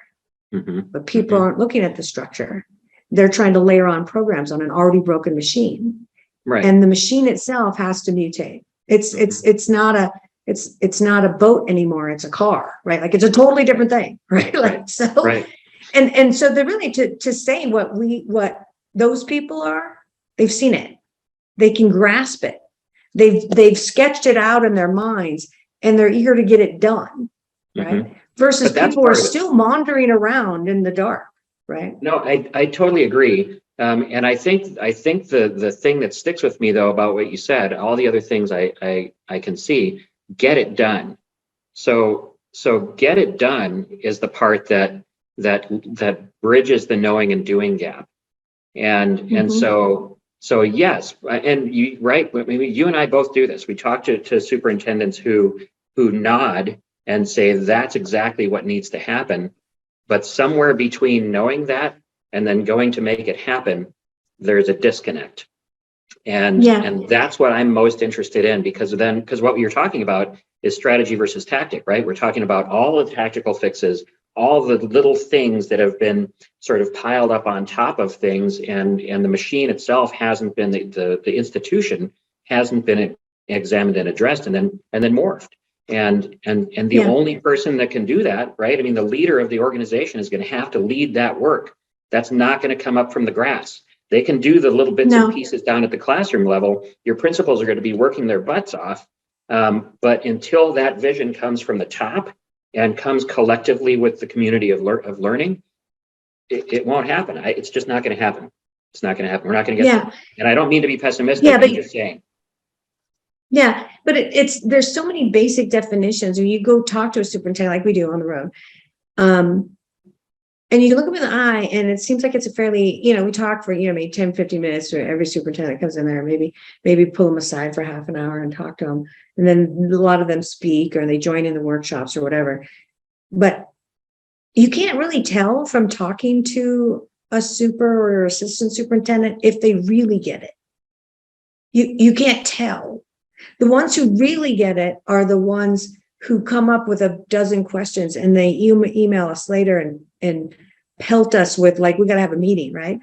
S2: But people aren't looking at the structure. They're trying to layer on programs on an already broken machine.
S1: Right.
S2: And the machine itself has to mutate. It's not a boat anymore. It's a car, right? Like, it's a totally different thing, right? Like, so, and so they're really to say what those people are, they've seen it. They can grasp it. They've sketched it out in their minds, and they're eager to get it done, right? Versus people are still wandering around in the dark, right?
S1: No, I totally agree. And I think the thing that sticks with me, though, about what you said, all the other things I can see, get it done. So get it done is the part that bridges the knowing and doing gap. And so yes, and you, right, maybe you and I both do this. We talk to superintendents who nod and say that's exactly what needs to happen. But somewhere between knowing that and then going to make it happen, there's a disconnect. And that's what I'm most interested in, because what you're talking about is strategy versus tactic, right? We're talking about all the tactical fixes, all the little things that have been sort of piled up on top of things, and the machine itself hasn't been, the institution hasn't been examined and addressed, and then morphed. And the only person that can do that, right? I mean, the leader of the organization is going to have to lead that work. That's not going to come up from the grass. They can do the little bits and pieces down at the classroom level. Your principals are going to be working their butts off. But until that vision comes from the top and comes collectively with the community of learning, it won't happen. It's just not going to happen. It's not going to happen. We're not going to get there. And I don't mean to be pessimistic. I'm just saying.
S2: Yeah, but there's so many basic definitions. When you go talk to a superintendent like we do on the road, And you look them in the eye and it seems like it's a fairly, we talk for, maybe 10, 15 minutes to every superintendent comes in there, maybe pull them aside for half an hour and talk to them. And then a lot of them speak or they join in the workshops or whatever. But you can't really tell from talking to a super or assistant superintendent if they really get it. You can't tell. The ones who really get it are the ones who come up with a dozen questions and they email us later and pelt us with like, we got to have a meeting, right?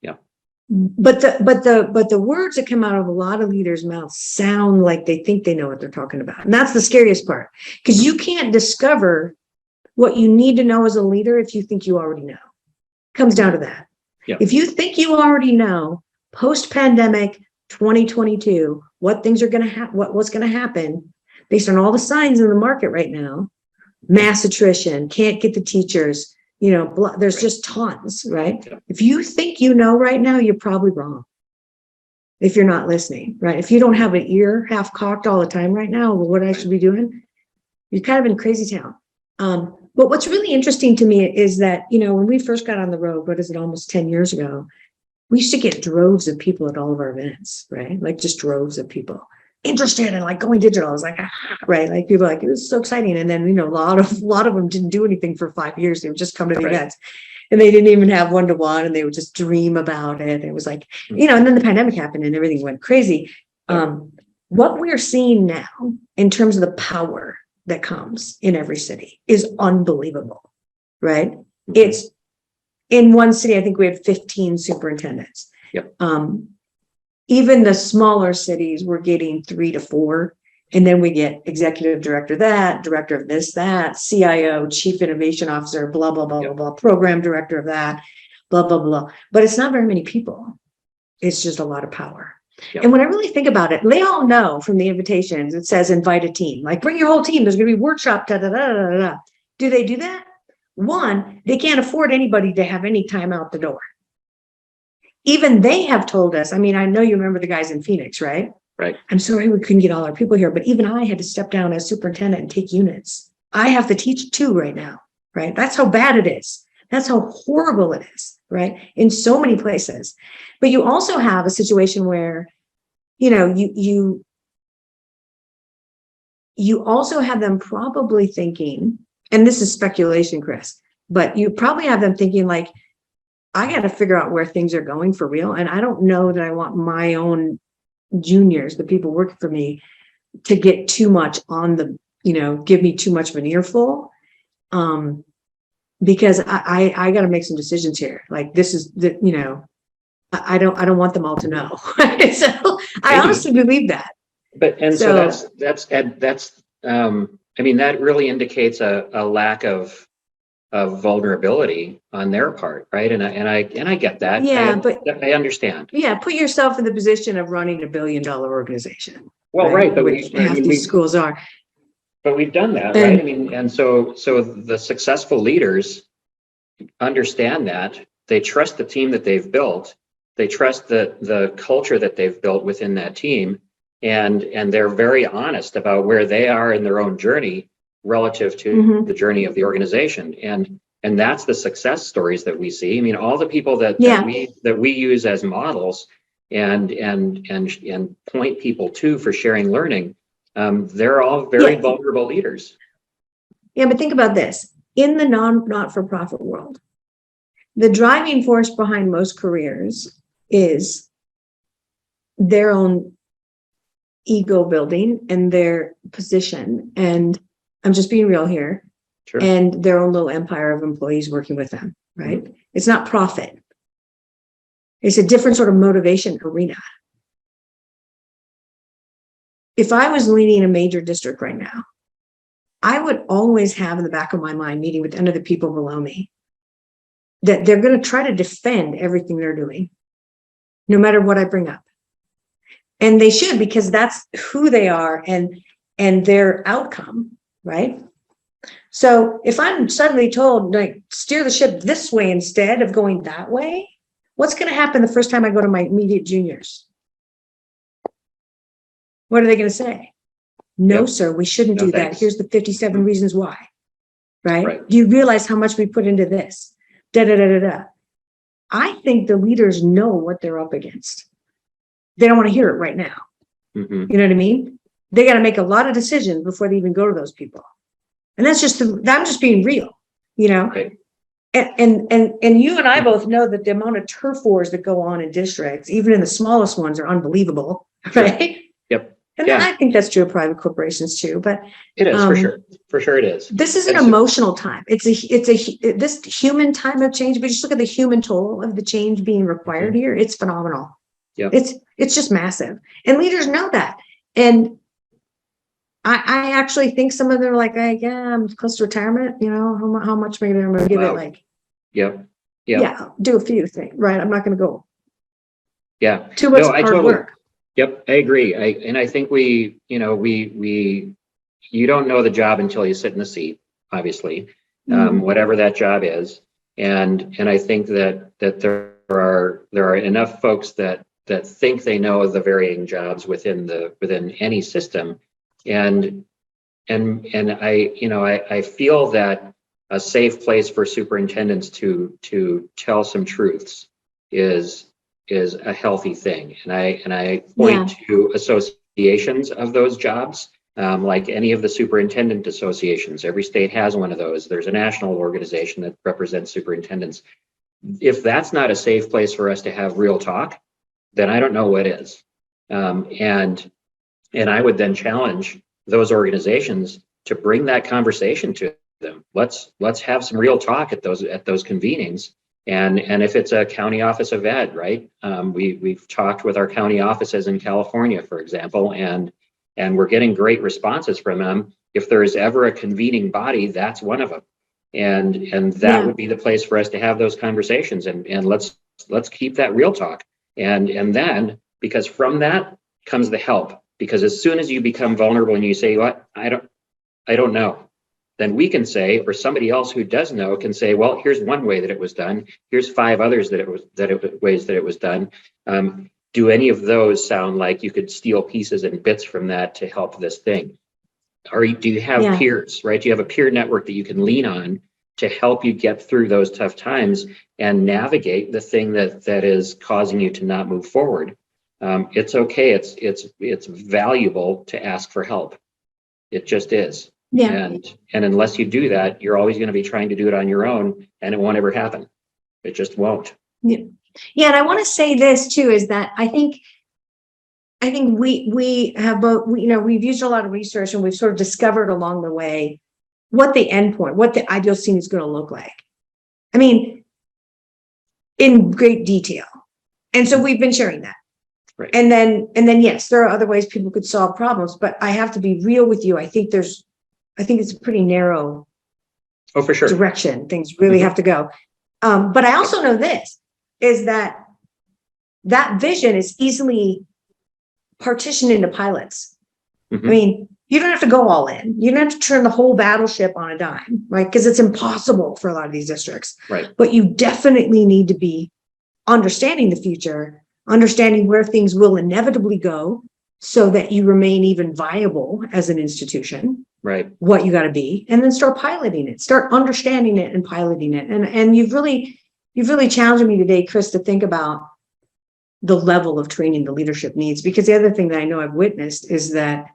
S1: Yeah.
S2: But the words that come out of a lot of leaders' mouths sound like they think they know what they're talking about. And that's the scariest part, because you can't discover what you need to know as a leader if you think you already know. Comes down to that.
S1: Yeah.
S2: If you think you already know post-pandemic 2022, what things are going to happen, what's going to happen based on all the signs in the market right now, mass attrition, can't get the teachers, there's just tons, right?
S1: Yeah.
S2: If you think you know right now, you're probably wrong. If you're not listening, right? If you don't have an ear half cocked all the time right now, what I should be doing, you're kind of in crazy town. But what's really interesting to me is that, when we first got on the road, what is it, almost 10 years ago, we used to get droves of people at all of our events, right? Like just droves of people interested in like going digital. I was like, right? Like people like, it was so exciting. And then, a lot of them didn't do anything for 5 years. They would just come to the events and they didn't even have one-to-one and they would just dream about it. It was like, and then the pandemic happened and everything went crazy. What we're seeing now in terms of the power that comes in every city is unbelievable, right? It's in one city, I think we had 15 superintendents.
S1: Yep.
S2: Even the smaller cities were getting 3 to 4. And then we get executive director that, director of this, that, CIO, chief innovation officer, blah, blah, blah, blah, blah, program director of that, blah, blah, blah. But it's not very many people. It's just a lot of power. Yep. And when I really think about it, they all know from the invitations, it says invite a team, like bring your whole team. There's going to be workshop, da, da, da, da, da. Do they do that? One, they can't afford anybody to have any time out the door. Even they have told us, I know you remember the guys in Phoenix, right?
S1: Right.
S2: I'm sorry we couldn't get all our people here, but even I had to step down as superintendent and take units. I have to teach 2 right now, right? That's how bad it is. That's how horrible it is, right? In so many places. But you also have a situation where, you also have them probably thinking, and this is speculation, Chris, but you probably have them thinking like, I got to figure out where things are going for real. And I don't know that I want my own juniors, the people working for me, to get too much on the, give me too much of an earful. Because I got to make some decisions here. Like this is the, I don't want them all to know. So I honestly believe that.
S1: But, and so that's that really indicates a lack of vulnerability on their part, right? And I get that.
S2: Yeah,
S1: I understand.
S2: Yeah, put yourself in the position of running $1 billion organization.
S1: Well, right, but
S2: half these schools are.
S1: But we've done that, right? And so the successful leaders understand that. They trust the team that they've built. They trust the culture that they've built within that team, and they're very honest about where they are in their own journey relative to the journey of the organization. And that's the success stories that we see. All the people that we use as models and point people to for sharing learning, they're all very vulnerable leaders.
S2: Yeah, but think about this. In the not-for-profit world, the driving force behind most careers is their own ego building and their position. And I'm just being real here. Sure. And their own little empire of employees working with them, right? Mm-hmm. It's not profit. It's a different sort of motivation arena. If I was leading a major district right now, I would always have in the back of my mind, meeting with any of the people below me, that they're going to try to defend everything they're doing, no matter what I bring up. And they should, because that's who they are and their outcome, right? So if I'm suddenly told, like, steer the ship this way instead of going that way, what's going to happen the first time I go to my immediate juniors? What are they going to say? No, sir, we shouldn't do that. Here's the 57 reasons why. right?
S1: Right.
S2: Do you realize how much we put into this? Da da da da da. I think the leaders know what they're up against. They don't want to hear it right now.
S1: Mhm.
S2: You know what I mean? They got to make a lot of decisions before they even go to those people. And that's just I'm just being real, you know?
S1: Right.
S2: And you and I both know that the amount of turf wars that go on in districts, even in the smallest ones, are unbelievable,
S1: Sure.
S2: right?
S1: Yep.
S2: And
S1: Yeah.
S2: I think that's true of private corporations too. But
S1: It is for sure. For sure it is.
S2: this is an
S1: And so-
S2: emotional time. This human time of change. But just look at the human toll of the change being required here. It's phenomenal.
S1: Yep.
S2: It's just massive, and leaders know that. And I actually think some of them are like, yeah, I'm close to retirement. You know, how much maybe I'm going to give it
S1: Wow.
S2: like.
S1: Yep.
S2: Yeah, do a few things, right? I'm not going to go
S1: Yeah.
S2: too much
S1: No, I
S2: hard
S1: totally-
S2: work.
S1: Yep, I agree. I think we you don't know the job until you sit in the seat, obviously, whatever that job is. And I think that there are enough folks that think they know the varying jobs within any system. And I feel that a safe place for superintendents to tell some truths is a healthy thing. And I point to associations of those jobs, like any of the superintendent associations. Every state has one of those. There's a national organization that represents superintendents. If that's not a safe place for us to have real talk, then I don't know what is. And I would then challenge those organizations to bring that conversation to them. Let's have some real talk at those convenings. And if it's a county office of ed, right? We've talked with our county offices in California, for example, and we're getting great responses from them. If there is ever a convening body, that's one of them. And that would be the place for us to have those conversations. And let's keep that real talk. And then, because from that comes the help. Because as soon as you become vulnerable and you say, "What? I don't know," then we can say, or somebody else who does know can say, "Well, here's one way that it was done. Here's 5 others ways that it was done. Do any of those sound like you could steal pieces and bits from that to help this thing? Or do you have peers, right? Do you have a peer network that you can lean on to help you get through those tough times and navigate the thing that is causing you to not move forward?" It's okay. It's valuable to ask for help. It just is.
S2: Yeah.
S1: And unless you do that, you're always going to be trying to do it on your own, and it won't ever happen. It just won't.
S2: Yeah. And I want to say this too, is that I think we have both, we've used a lot of research and we've sort of discovered along the way what the endpoint, what the ideal scene is going to look like. I mean, in great detail. And so we've been sharing that.
S1: Right.
S2: And then, yes, there are other ways people could solve problems, but I have to be real with you. I think it's a pretty narrow
S1: for sure
S2: direction. Things really have to go. But I also know this is that vision is easily partitioned into pilots. I mean, you don't have to go all in. You don't have to turn the whole battleship on a dime, right? Because it's impossible for a lot of these districts.
S1: Right.
S2: But you definitely need to be understanding the future, understanding where things will inevitably go so that you remain even viable as an institution,
S1: right?
S2: What you got to be, and then start piloting it, start understanding it and piloting it. And you've really challenged me today, Chris, to think about the level of training the leadership needs, because the other thing that I know I've witnessed is that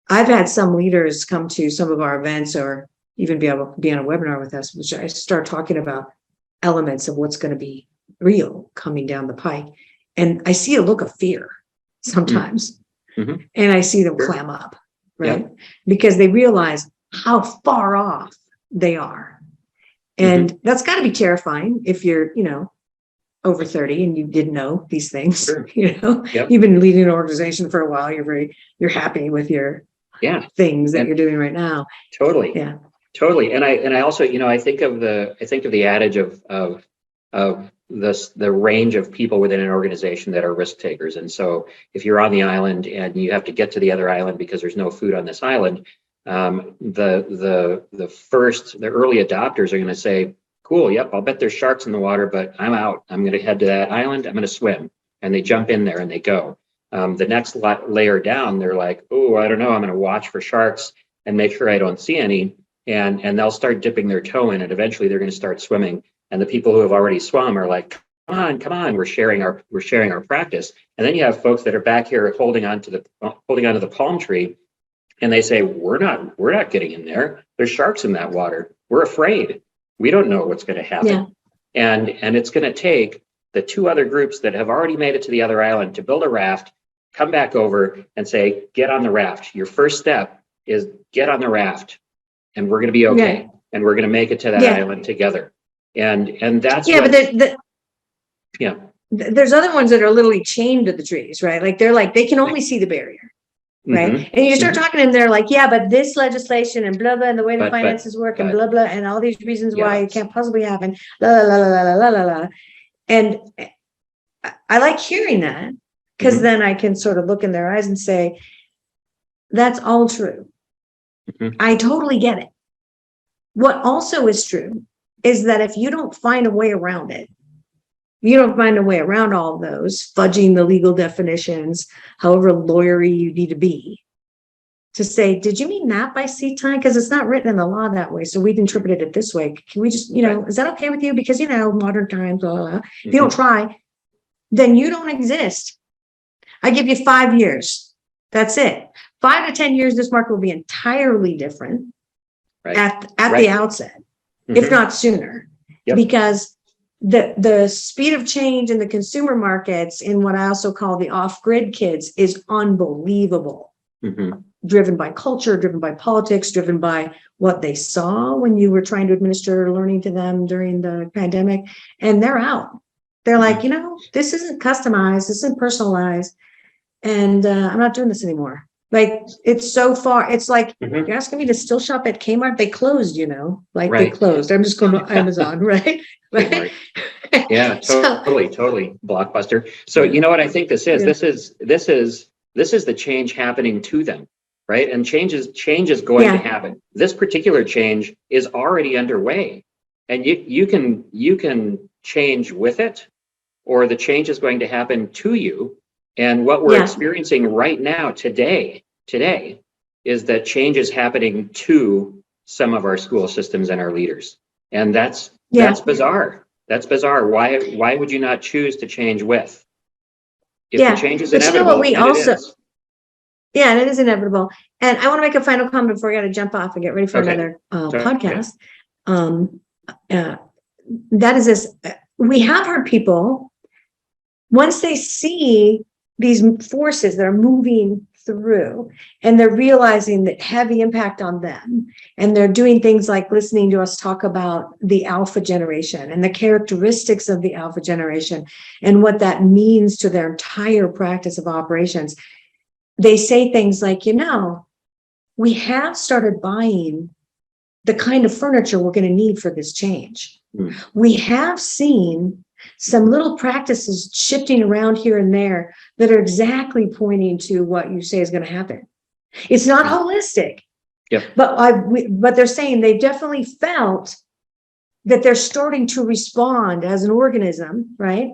S2: I've had some leaders come to some of our events or even be able to be on a webinar with us, which I start talking about elements of what's going to be real coming down the pike. And I see a look of fear sometimes. And I see them clam up, right? Because they realize how far off they are. And that's got to be terrifying if you're, over 30 and you didn't know these things. You've been leading an organization for a while. You're happy with your things that you're doing right now.
S1: Totally.
S2: Yeah.
S1: Totally. And I also, I think of the adage of the range of people within an organization that are risk takers. And so if you're on the island and you have to get to the other island because there's no food on this island, the early adopters are going to say, "Cool, yep, I'll bet there's sharks in the water, but I'm out. I'm going to head to that island. I'm going to swim." And they jump in there and they go. The next layer down, they're like, "Oh, I don't know. I'm going to watch for sharks and make sure I don't see any." and they'll start dipping their toe in, and eventually they're going to start swimming. And the people who have already swum are like, come on, we're sharing our practice. And then you have folks that are back here holding onto the palm tree, and they say, we're not getting in there. There's sharks in that water. We're afraid. We don't know what's going to happen.
S2: Yeah.
S1: And it's going to take the two other groups that have already made it to the other island to build a raft, come back over and say, get on the raft. Your first step is get on the raft, and we're going to be okay.
S2: Yeah.
S1: And we're going to make it to that island together. And that's
S2: there's other ones that are literally chained to the trees, right? Like they can only see the barrier, right?
S1: Mm-hmm.
S2: And you start talking to them, they're like, yeah, but this legislation and blah blah, and the way the finances work and blah blah, and all these reasons why it can't possibly happen, la la la la la la la la. And I like hearing that, because then I can sort of look in their eyes and say, that's all true. I totally get it. What also is true is that if you don't find a way around it, you don't find a way around all of those, fudging the legal definitions, however lawyery you need to be, to say, did you mean that by seat time? Because it's not written in the law that way. So we've interpreted it this way. Can we just, is that okay with you? Because, modern times, blah, blah, blah. If you don't try, then you don't exist. I give you 5 years. That's it. 5 to 10 years, this market will be entirely different at the outset, if not sooner, because the speed of change in the consumer markets in what I also call the off-grid kids is unbelievable. Driven by culture, driven by politics, driven by what they saw when you were trying to administer learning to them during the pandemic. And they're out. They're like, this isn't customized, this isn't personalized, and I'm not doing this anymore. Like, it's so far, it's like, you're asking me to still shop at Kmart? They closed, they closed. I'm just going to Amazon, right?
S1: Yeah, totally Blockbuster. So you know what I think this is? This is the change happening to them, right? And change is going to happen. This particular change is already underway, and you can change with it, or the change is going to happen to you. And what we're experiencing right now, today, is that change is happening to some of our school systems and our leaders, and that's bizarre. That's bizarre. Why would you not choose to change with? If the change is inevitable,
S2: and it is inevitable. And I want to make a final comment before I got to jump off and get ready for another podcast. That is this: we have heard people, once they see these forces that are moving through, and they're realizing that heavy impact on them, and they're doing things like listening to us talk about the alpha generation and the characteristics of the alpha generation and what that means to their entire practice of operations. They say things like, we have started buying the kind of furniture we're going to need for this change. We have seen some little practices shifting around here and there that are exactly pointing to what you say is going to happen. It's not holistic, but they're saying they definitely felt that they're starting to respond as an organism, right?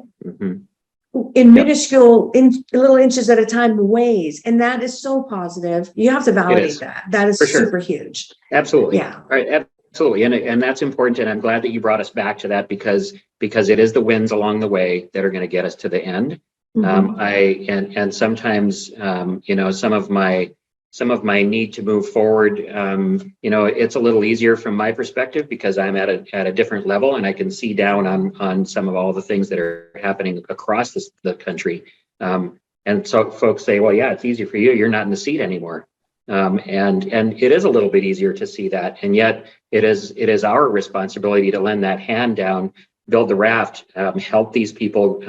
S2: In minuscule, in little inches at a time ways. And that is so positive. You have to validate that. That is super huge.
S1: Absolutely. Yeah. Right. Absolutely. And that's important. And I'm glad that you brought us back to that, because it is the wins along the way that are going to get us to the end. And sometimes, some of my need to move forward, it's a little easier from my perspective because I'm at a different level, and I can see down on some of all the things that are happening across the country. And so folks say, well, yeah, it's easy for you. You're not in the seat anymore. And it is a little bit easier to see that. And yet it is our responsibility to lend that hand down, build the raft, help these people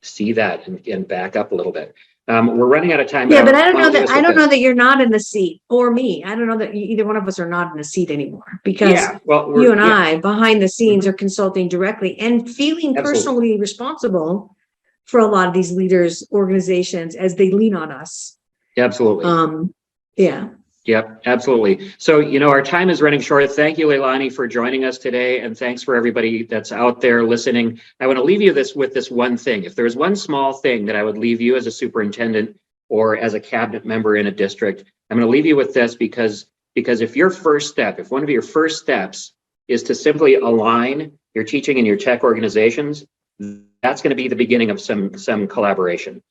S1: see that and back up a little bit. We're running out of time.
S2: Yeah, but I don't know that you're not in the seat, or me. I don't know that either one of us are not in the seat anymore, because you and I behind the scenes are consulting directly and feeling personally responsible for a lot of these leaders, organizations, as they lean on us.
S1: Absolutely. Yep, absolutely. So, our time is running short. Thank you, Leilani, for joining us today. And thanks for everybody that's out there listening. I want to leave you with this one thing. If there's one small thing that I would leave you as a superintendent or as a cabinet member in a district, I'm going to leave you with this, because Because if one of your first steps is to simply align your teaching and your tech organizations, that's going to be the beginning of some collaboration.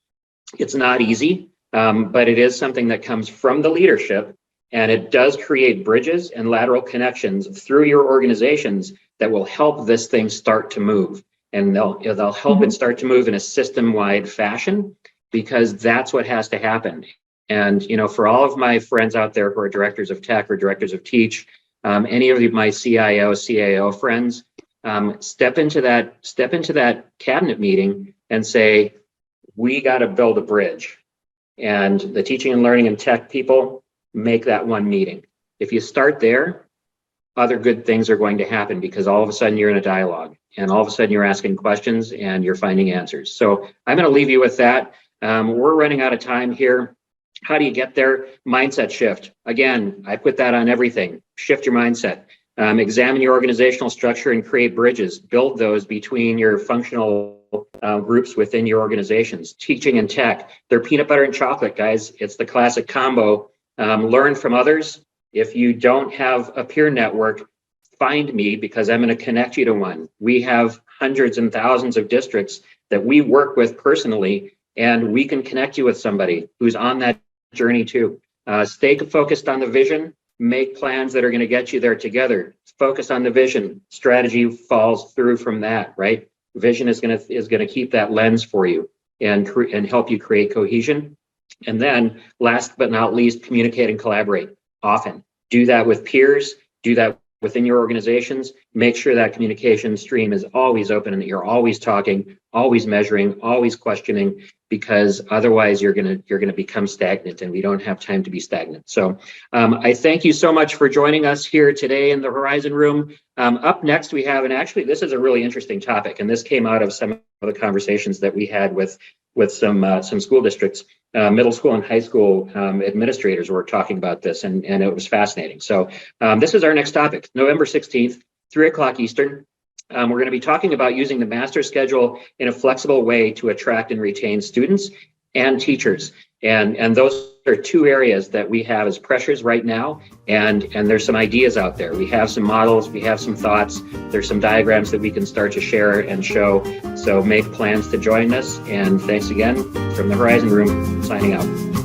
S1: It's not easy, but it is something that comes from the leadership, and it does create bridges and lateral connections through your organizations that will help this thing start to move. And they'll help it start to move in a system-wide fashion, because that's what has to happen. And, for all of my friends out there who are directors of tech or directors of teach, any of my CIO, CAO friends, step into that cabinet meeting and say, we got to build a bridge. And the teaching and learning and tech people make that one meeting. If you start there, other good things are going to happen, because all of a sudden you're in a dialogue, and all of a sudden you're asking questions and you're finding answers. So I'm going to leave you with that. We're running out of time here. How do you get there? Mindset shift. Again, I put that on everything. Shift your mindset. Examine your organizational structure and create bridges. Build those between your functional groups within your organizations. Teaching and tech, they're peanut butter and chocolate, guys. It's the classic combo. Learn from others. If you don't have a peer network, find me, because I'm going to connect you to one. We have hundreds and thousands of districts that we work with personally, and we can connect you with somebody who's on that journey too. Stay focused on the vision. Make plans that are going to get you there together. Focus on the vision. Strategy falls through from that, right? Vision is going to keep that lens for you and help you create cohesion. And then last but not least, communicate and collaborate often. Do that with peers. Do that within your organizations. Make sure that communication stream is always open and that you're always talking, always measuring, always questioning, because otherwise you're gonna become stagnant, and we don't have time to be stagnant. So I thank you so much for joining us here today in the Horizon Room. Up next we have, and actually this is a really interesting topic, and this came out of some of the conversations that we had with some school districts. Middle school and high school administrators were talking about this, and it was fascinating. So this is our next topic, November 16th, 3:00 Eastern. We're going to be talking about using the master schedule in a flexible way to attract and retain students and teachers. And those are two areas that we have as pressures right now. And there's some ideas out there. We have some models, we have some thoughts. There's some diagrams that we can start to share and show. So make plans to join us. And thanks again from the Horizon Room, signing out.